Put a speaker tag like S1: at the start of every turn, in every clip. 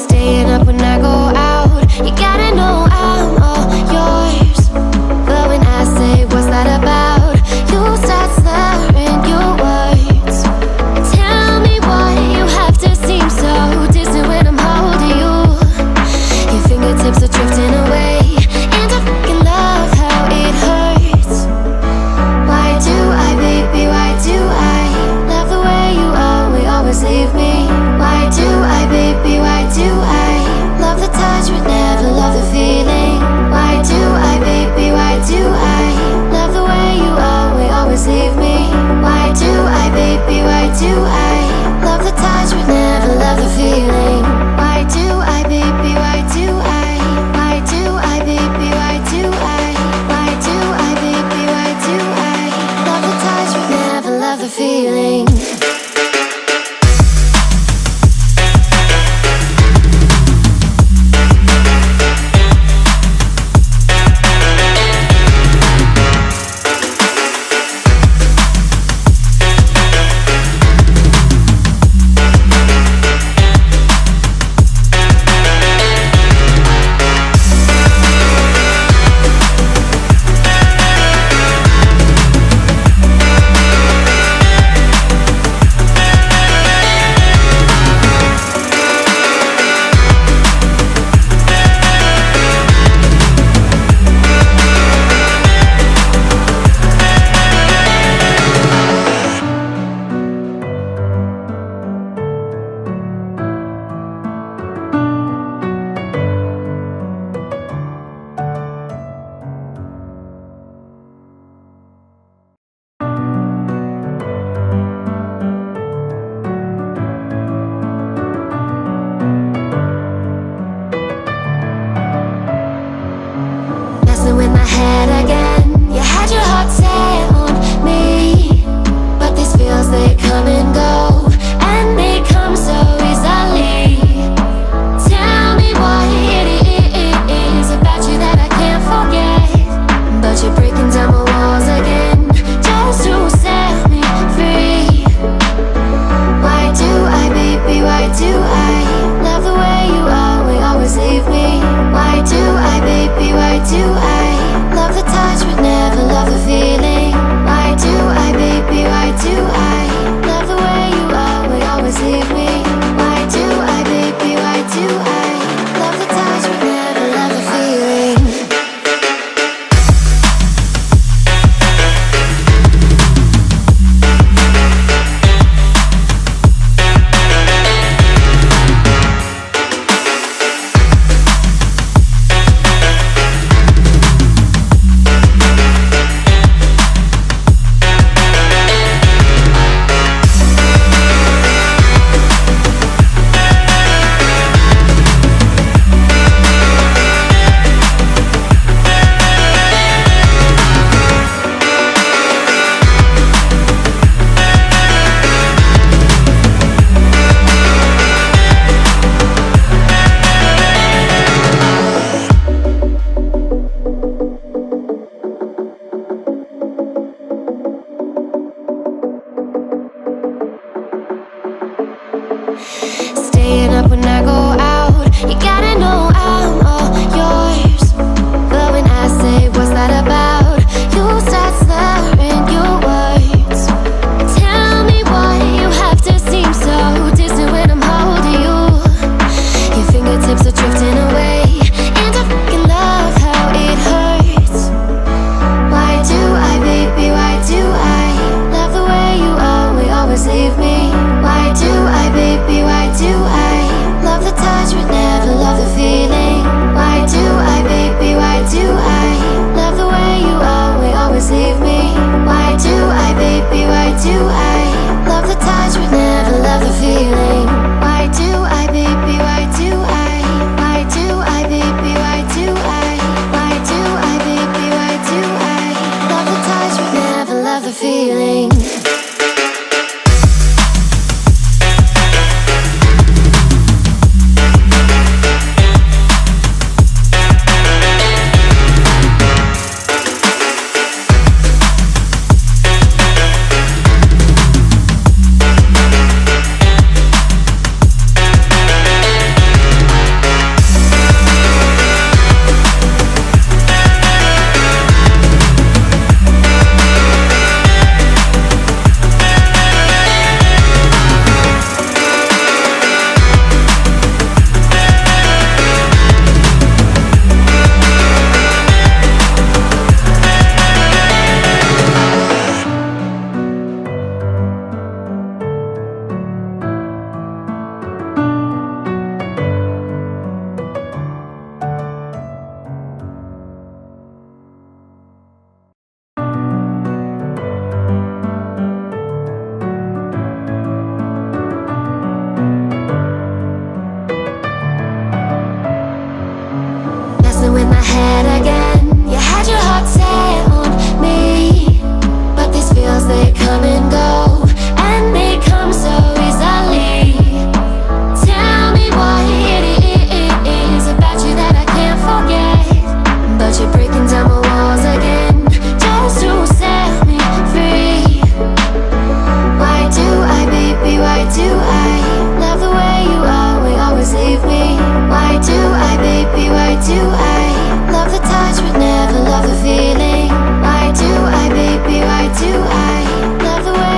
S1: Staying up when I go out, you gotta know I'm all yours. But when I say what's that about, you start slurring your words. Tell me why you have to seem so distant when I'm holding you. Your fingertips are drifting away, and I fucking love how it hurts. Why do I, baby, why do I love the way you always leave me? Why do I, baby, why do I love the touch but never love the feeling? Why do I, baby, why do I love the way you always leave me? Why do I, baby, why do I love the touch but never love the feeling? Why do I, baby, why do I? Why do I, baby, why do I? Why do I, baby, why do I love the touch but never love the feeling? In my head again, you had your heart set on me, but these feels, they come and go, and they come so easily. Tell me what it is about you that I can't forget, but you're breaking down my walls again, just to set me free. Why do I, baby, why do I love the way you always leave me? Why do I, baby, why do I love the touch messing with my head again. You had your heart set on me, but these feels, they come and go, and they come so easily. Tell me what it is about you that I can't forget, but you're breaking down my walls again, just to set me free. Why do I, baby, why do I love the way you always leave me? Why do I, baby, why do I love the touch but never love the feeling? Why do I, baby, why do I love the way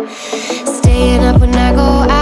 S1: Staying up when I go out.